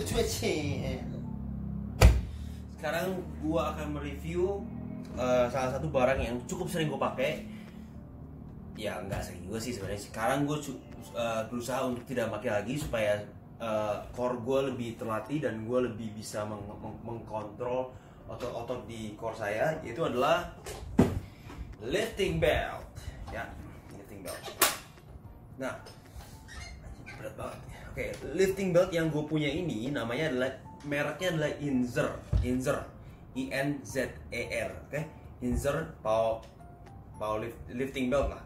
cuci. Sekarang gua akan mereview salah satu barang yang cukup sering gue pakai. Ya nggak sering juga sih sebenarnya. Sekarang gue berusaha untuk tidak pakai lagi supaya core gue lebih terlatih dan gue lebih bisa mengkontrol otot-otot di core saya, yaitu adalah lifting belt. Ya, lifting belt. Nah, berat banget. Oke, lifting belt yang gue punya ini namanya adalah, mereknya adalah Inzer, INZER, oke? Inzer power lifting belt lah.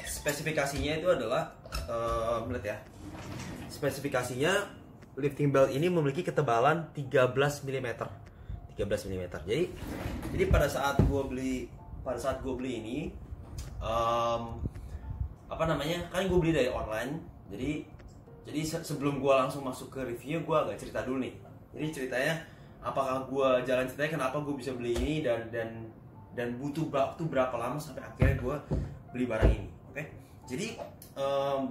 Spesifikasinya itu adalah, lihat ya. Spesifikasinya lifting belt ini memiliki ketebalan 13 mm. Jadi pada saat gue beli ini, apa namanya? Kan gue beli dari online. Jadi sebelum gue langsung masuk ke reviewnya, gue agak cerita dulu nih. Jadi ceritanya, apakah gue jalan ceritanya kenapa gue bisa beli ini dan butuh waktu berapa lama sampai akhirnya gue beli barang ini. Oke? Jadi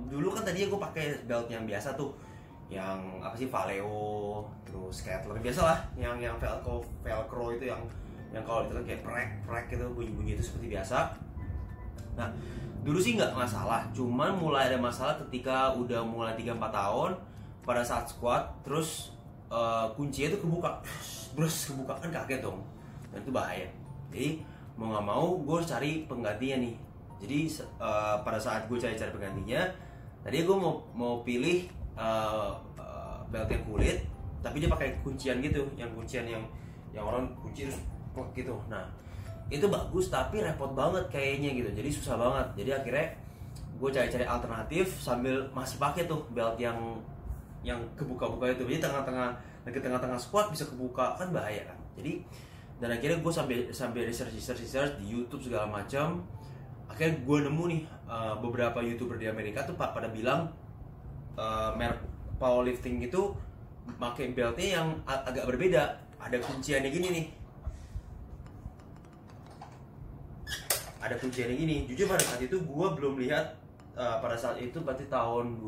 dulu kan tadinya gue pakai belt yang biasa tuh, yang apa sih, Valeo, terus Kettler biasa lah, yang velcro itu yang kalau ditekan kayak prek gitu, bunyi itu seperti biasa. Nah, dulu sih nggak masalah, cuman mulai ada masalah ketika udah mulai 3-4 tahun pada saat squat, terus kuncinya itu kebuka kan, kaget dong, dan itu bahaya. Jadi mau nggak mau gue cari penggantinya nih. Jadi pada saat gue cari penggantinya, tadi gue mau pilih belt yang kulit, tapi dia pakai kuncian gitu, yang kuncian yang orang kunci terus gitu. Nah, itu bagus tapi repot banget kayaknya gitu, jadi susah banget. Jadi akhirnya gue cari alternatif sambil masih pakai tuh belt yang kebuka-buka itu. Jadi tengah-tengah squat bisa kebuka, kan bahaya kan. Jadi, dan akhirnya gue sambil research di YouTube segala macam. Akhirnya gue nemu nih beberapa YouTuber di Amerika tuh pada bilang merek powerlifting itu pakai beltnya yang agak berbeda. Ada kunciannya gini nih. Ada kunciannya gini. Jujur pada saat itu gue belum lihat, pada saat itu berarti tahun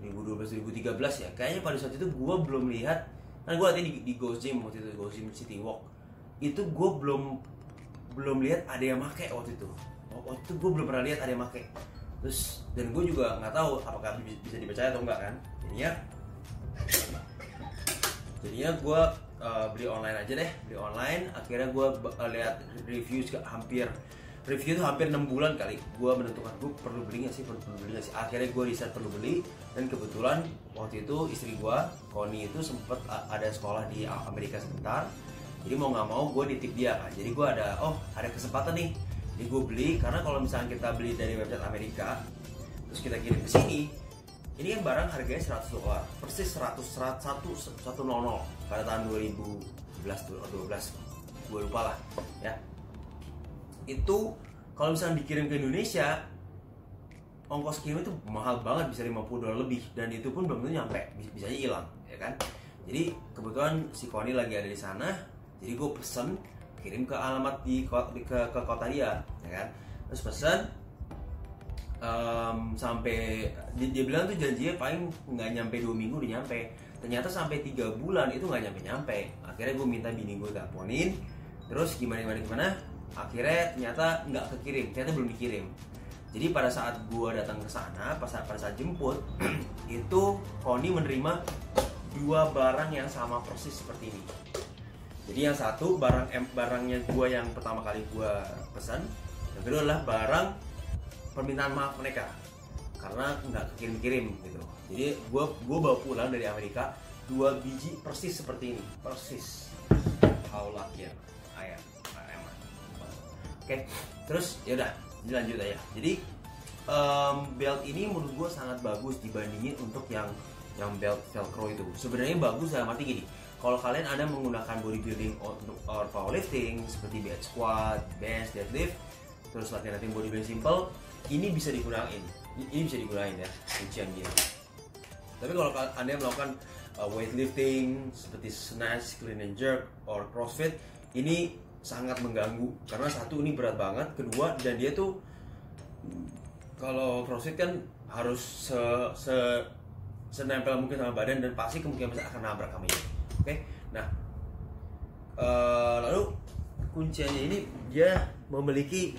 2012-2013 ya. Kayaknya pada saat itu gue belum lihat. Kan gue tadi di Ghost Gym waktu itu, Ghost Gym City Walk. Itu gue belum lihat ada yang make waktu itu. Waktu itu gue belum pernah lihat ada yang make. Terus, dan gue juga nggak tahu apakah bisa dipercaya atau enggak kan. Jadinya gue beli online aja deh, akhirnya gue lihat review itu hampir 6 bulan kali gue menentukan gue perlu beli nggak sih. Akhirnya gue riset perlu beli, dan kebetulan waktu itu istri gue, Connie, itu sempet ada sekolah di Amerika sebentar. Jadi mau nggak mau gue nitip dia kan. Jadi gue ada kesempatan nih, jadi gue beli. Karena kalau misalnya kita beli dari website Amerika terus kita kirim ke sini, ini kan barang harganya $100, persis 100 pada tahun 2011 atau 2012, gue lupa lah ya. Itu kalau misalnya dikirim ke Indonesia, ongkos kirim itu mahal banget, bisa $50 lebih, dan itu pun belum tentu nyampe, bisanya hilang ya kan. Jadi kebetulan si Connie lagi ada di sana, jadi gue pesen, kirim ke alamat ke kota dia ya kan. Terus pesen sampai dia bilang tuh janjinya paling nggak nyampe 2 minggu udah nyampe. Ternyata sampai 3 bulan itu nggak nyampe. Akhirnya gue minta bini gue teleponin, terus gimana, akhirnya ternyata nggak kekirim, ternyata belum dikirim. Jadi pada saat gue datang ke sana, pada saat jemput itu Connie menerima 2 barang yang sama persis seperti ini. Jadi yang satu barangnya gue yang pertama kali gue pesan, yang kedua adalah barang permintaan maaf mereka karena nggak kirim gitu. Jadi gue bawa pulang dari Amerika 2 biji persis seperti ini, persis. How lucky I am. Oke, terus ya udah dilanjut aja. Jadi belt ini menurut gue sangat bagus dibandingin untuk yang belt velcro itu. Sebenarnya bagus dalam arti gini, kalau kalian ada menggunakan bodybuilding or powerlifting seperti bench squat, bench, deadlift, terus latihan bodybuilding simple, ini bisa digunain ya, kuncian gini. Tapi kalau anda melakukan weightlifting seperti snatch, clean and jerk, or crossfit, ini sangat mengganggu karena satu, ini berat banget, kedua, dan dia tuh kalau crossfit kan harus senempel mungkin sama badan dan pasti kemungkinan besar akan nabrak kamu ini. Oke, nah lalu kunciannya ini dia memiliki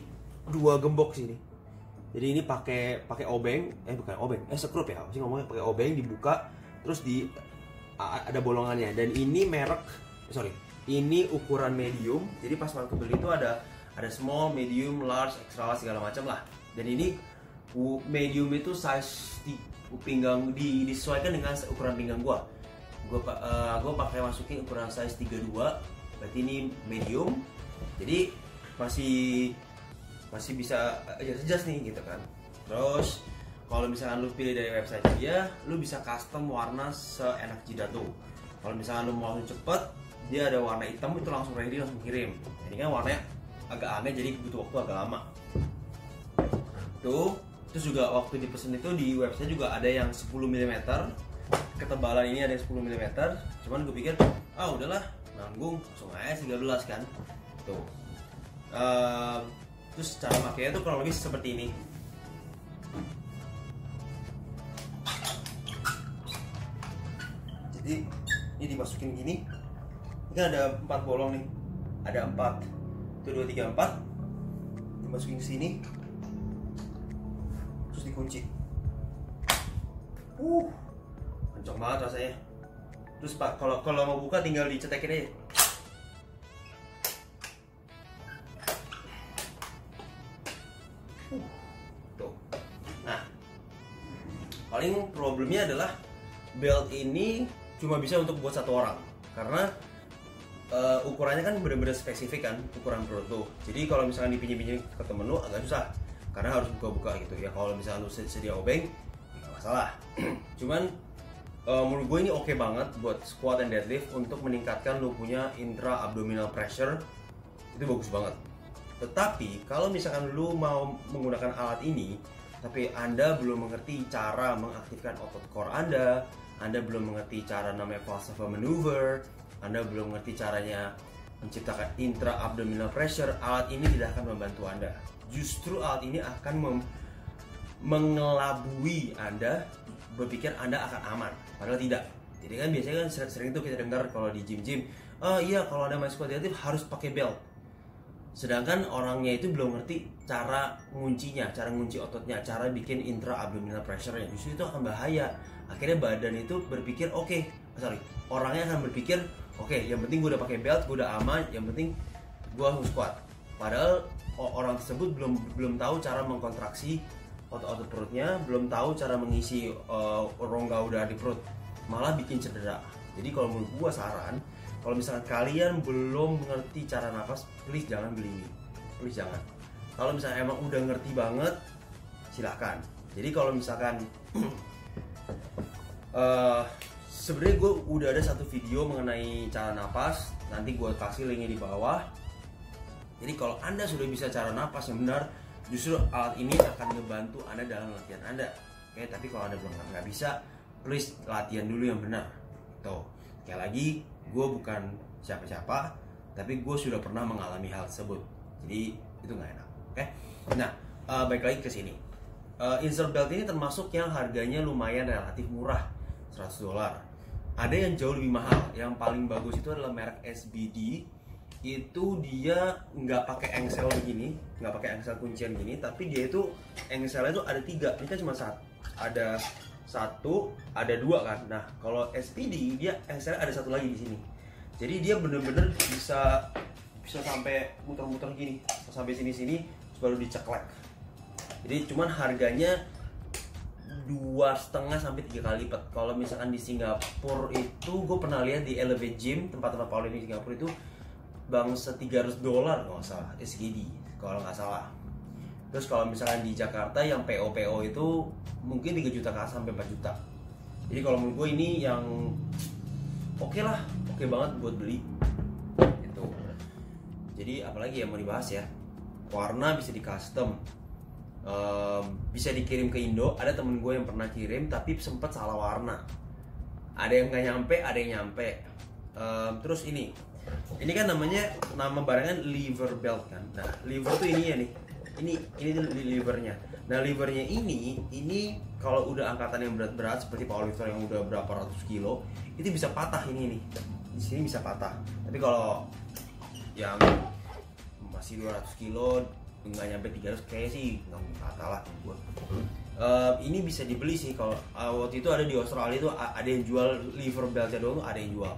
2 gembok sini. Jadi ini pakai obeng, bukan obeng, sekrup ya, sih ngomongnya pakai obeng dibuka, terus ada bolongannya. Dan ini ini ukuran medium. Jadi pas waktu beli itu ada small, medium, large, extra large segala macam lah. Dan ini medium itu size pinggang disesuaikan dengan ukuran pinggang gua pakai masukin ukuran size 32, berarti ini medium. Jadi masih bisa adjust nih gitu kan. Terus kalau misalkan lu pilih dari website dia, lu bisa custom warna seenak jidat lu. Kalau misalkan lu mau cepet, dia ada warna hitam itu langsung ready, langsung kirim. Ini kan warnanya agak aneh jadi butuh waktu agak lama. Terus juga waktu dipesan itu di website juga ada yang 10 mm. Ketebalan ini ada yang 10 mm. Cuman gue pikir, udahlah, nanggung, langsung aja 13 kan. Tuh. Terus cara makanya tuh kurang lebih seperti ini. Jadi ini dimasukin gini. Ini kan ada 4 bolong nih. Ada 4. 1, 2, 3, 4. Dimasukin ke sini. Terus dikunci. Kenceng banget rasanya. Terus Pak, kalau mau buka tinggal dicetekin aja. Tuh. Nah, paling problemnya adalah belt ini cuma bisa untuk buat 1 orang karena ukurannya kan benar-benar spesifik kan, ukuran perut tuh. Jadi kalau misalkan dipinjam ke temen lu agak susah karena harus buka-buka gitu ya. Kalau misalkan lu sedia obeng nggak masalah. Cuman menurut gue ini oke banget buat squat and deadlift untuk meningkatkan lu punya intra abdominal pressure. Itu bagus banget. Tetapi kalau misalkan lu mau menggunakan alat ini tapi Anda belum mengerti cara mengaktifkan otot core Anda belum mengerti cara namanya Valsalva maneuver, Anda belum mengerti caranya menciptakan intra abdominal pressure, alat ini tidak akan membantu Anda. Justru alat ini akan mengelabui Anda berpikir Anda akan aman, padahal tidak. Jadi kan biasanya kan sering tuh kita dengar kalau di gym-gym, iya kalau Anda main squat deadlift harus pakai belt. Sedangkan orangnya itu belum ngerti cara nguncinya, cara ngunci ototnya, cara bikin intra abdominal pressure-nya. Justru itu akan bahaya. Akhirnya badan itu berpikir orangnya akan berpikir yang penting gue udah pakai belt, gue udah aman, yang penting gue harus squat. Padahal orang tersebut belum tahu cara mengkontraksi otot-otot perutnya, belum tahu cara mengisi rongga udara di perut, malah bikin cedera. Jadi kalau menurut gue saran, kalau misalkan kalian belum mengerti cara napas, please jangan beli ini, please jangan. Kalau misalkan emang udah ngerti banget, silahkan. Jadi kalau misalkan sebenarnya gue udah ada 1 video mengenai cara napas, nanti gue kasih linknya di bawah. Jadi kalau Anda sudah bisa cara napas yang benar, justru alat ini akan ngebantu Anda dalam latihan Anda. Oke, tapi kalau Anda belum nggak bisa, please latihan dulu yang benar. Tuh, sekali lagi, gue bukan siapa-siapa, tapi gue sudah pernah mengalami hal tersebut. Jadi itu nggak enak. Oke, nah balik lagi ke sini. Insert belt ini termasuk yang harganya lumayan relatif murah, $100. Ada yang jauh lebih mahal. Yang paling bagus itu adalah merek SBD. Itu dia nggak pakai engsel begini, nggak pakai engsel kuncian gini, tapi dia itu engselnya itu ada 3. Ini kan cuma ada 1, ada 2 kan. Nah kalau SPD dia engselnya ada 1 lagi di sini. Jadi dia bener-bener bisa sampai muter-muter gini, sampai sini baru diceklek. Jadi cuman harganya 2,5 sampai 3 kali lipat. Kalau misalkan di Singapura itu gue pernah lihat di Elevate Gym, tempat-tempat powerlifting di Singapura itu bangsa $300 kalau nggak salah, SGD kalau nggak salah. Terus kalau misalkan di Jakarta yang PO itu mungkin 3 juta sampai 4 juta. Jadi kalau menurut gue ini yang oke lah, oke banget buat beli itu. Jadi apalagi yang mau dibahas ya, warna bisa di custom, bisa dikirim ke Indo. Ada temen gue yang pernah kirim tapi sempet salah warna, ada yang nggak nyampe, ada yang nyampe. Terus ini kan nama barangnya lever belt kan. Nah lever tuh ini ya nih, ini tuh levernya. Nah livernya ini kalau udah angkatan yang berat-berat seperti powerlifter yang udah berapa ratus kilo, itu bisa patah ini nih. Di sini bisa patah. Tapi kalau yang masih 200 kilo nggak nyampe 300 kayak sih nggak patah lah gua. Ini bisa dibeli sih kalau waktu itu ada di Australia itu ada yang jual liver beltnya doang tuh, ada yang jual.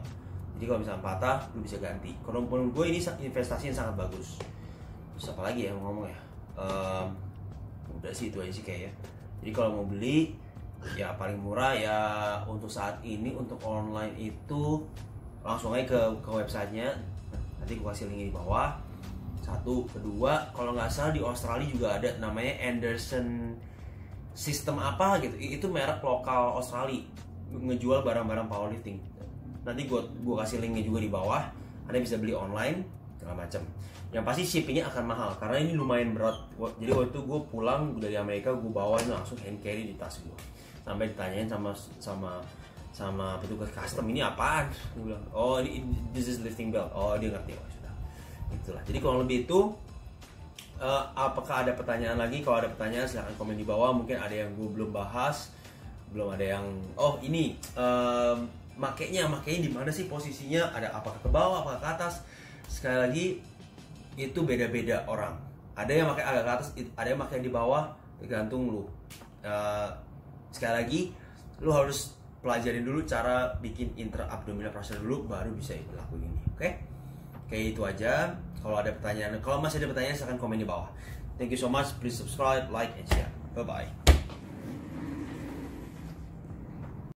Jadi kalau misalnya patah lu bisa ganti. Kalau menurut gue ini investasi yang sangat bagus. Terus apa lagi ya ngomong ya? Udah sih itu aja sih kayaknya. Jadi kalau mau beli ya paling murah ya untuk saat ini untuk online itu langsung aja ke websitenya. Nanti gue kasih linknya di bawah. Satu, kedua kalau nggak salah di Australia juga ada namanya Anderson sistem apa gitu, itu merek lokal Australia ngejual barang-barang powerlifting. Nanti gue kasih linknya juga di bawah. Anda bisa beli online segala macam. Yang pasti shippingnya akan mahal karena ini lumayan berat. Jadi waktu itu gue pulang dari Amerika, gue bawa ini langsung hand carry di tas gue. Sampai ditanyain sama petugas custom, ini apaan? Gue bilang, oh ini this is lifting belt. Oh dia ngerti, oh sudah. Itulah. Jadi kalau lebih itu apakah ada pertanyaan lagi? Kalau ada pertanyaan silahkan komen di bawah. Mungkin ada yang gue belum bahas, belum ada yang ini makainya di mana sih posisinya? Ada apakah ke bawah, apakah ke atas? Sekali lagi itu beda-beda orang. Ada yang pakai agak ke atas, ada yang pakai di bawah, tergantung lu. Sekali lagi lu harus pelajari dulu cara bikin intra-abdominal pressure dulu, baru bisa lakuin ini. Oke? Kayak itu aja. Kalau ada pertanyaan, kalau masih ada pertanyaan silahkan komen di bawah. Thank you so much. Please subscribe, like, and share. Bye bye.